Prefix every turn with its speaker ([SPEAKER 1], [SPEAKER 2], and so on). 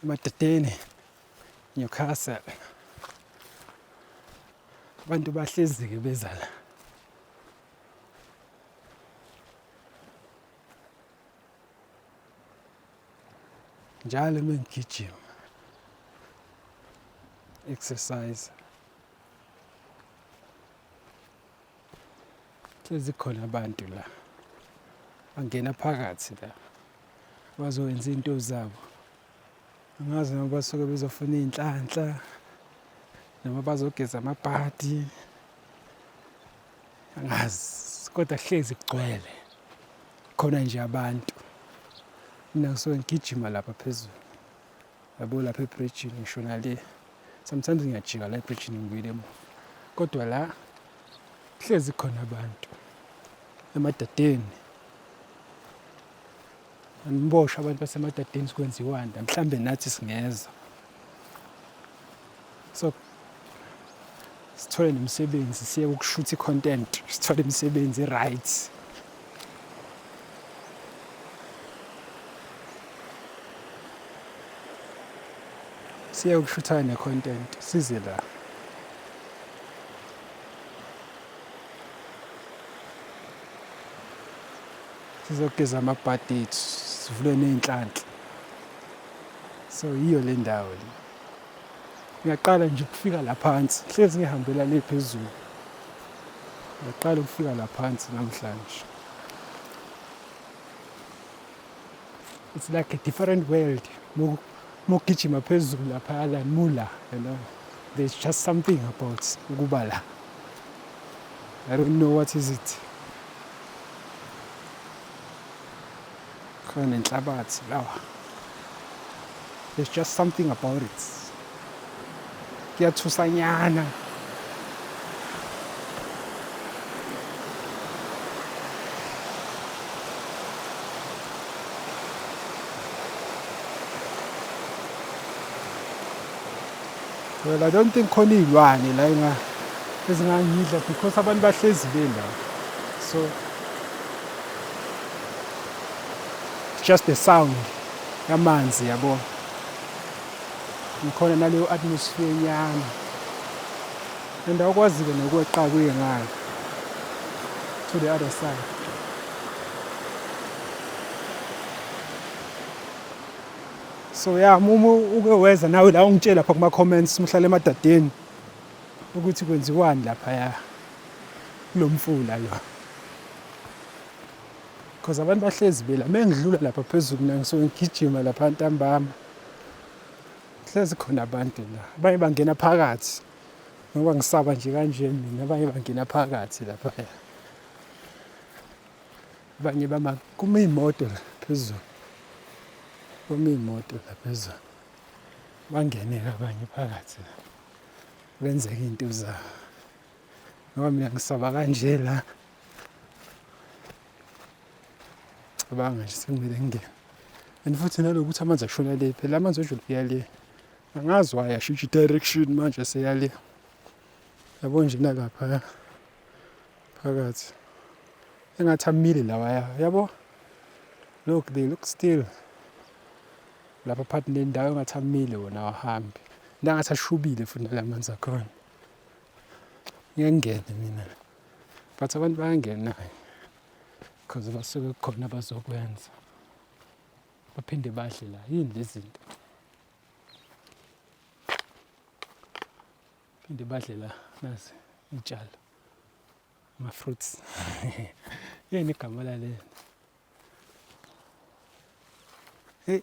[SPEAKER 1] emadadeni, Newcastle. Abantu bahlezi-ke beza la. Njalo uma ngigijima, exercise. Hlezi khona abantu la. Bangena phakathi la. Bazowenza into zabo. Angazi noma basuke bezofuna iy'nhlanhla, noma bazogeza amabhadi. Angazi, kodwa hlezi kugcwele. Khona nje abantu. Mina ngisuke ngigijima lapha phezulu. Yabo lapha ebridge ngisho nale. Sometimes ngiyajika la ebridge ngibuyele emuva. Kodwa la hlezi khona abantu. Emadadeni. Aniboshe abantu basemadadeni sikwenziwani la. Mhlambe nathi singeza. So sithole nemisebenzi, siye ukushoot i-content, sithole imisebenzi right. Siye ukushootha ne-content, size la. Sizogeza amabhadi ethu, sivule ney'nhlanhla. So yiyo le ndawo le. Ngiyaqala nje ukufika la phansi, hlezi ngihambela le phezulu. Ngiyaqala ukufika la phansi namhlanje. It's like a different world. Mugijima phezulu lapha la mula, you know. There's just something about ukuba la. I don't know what is it. Khona inhlabathi lawa. There's just something about it. Kuyathusanyana. Well, I don't think khona iy'lwane la ezingangidla because abantu bahlezi bela. So it's just the sound yamanzi yabo. Ngikhona naleyo atmosphere nyana. And awukwazi-ke nokweqa kuye ngalo to the other side. So yeah, uma uke weza nawe la ungitshela lapha kuma-comments mhlala emadadeni ukuthi kwenziwani laphaya kulo mfula lo. Because abantu bahlezi bela. Uma ngidlula lapha phezulu mina ngisuke ngigijima lapha ntambama. Hlezi khona abantu la. Abanye bangena phakathi. Ngoba ngisaba nje kanje mina, abanye bangena phakathi laphaya. Abanye kuma iy'moto la phezulu. Kuma iy'moto la phezulu. Bangene-ke abanye phakathi la. Benzeka iy'nto zabo. Ngoba mina ngisaba kanje la. Cabanga nje sekumele ngingene. And futhi nalokuthi amanzi ashona le phela amanzi ojule kuya le. Angazi why ashintsha i-direction manje seya le. Yabo nje nalapha phakathi. Engathi amile lawaya, yabo? Look, they look still. Lapha phakathi nendawo engathi amile wona awahambi. Nangathi ashubile futhi nalamanzi akhona. Ngiyangena mina. But abantu bayangena. Because basuke khona bazokwenza. Baphinde badle la. Yini lezi zinto? Phinde badle la. Nazi iy'tshalo. Ama-fruits. Yini igama lale?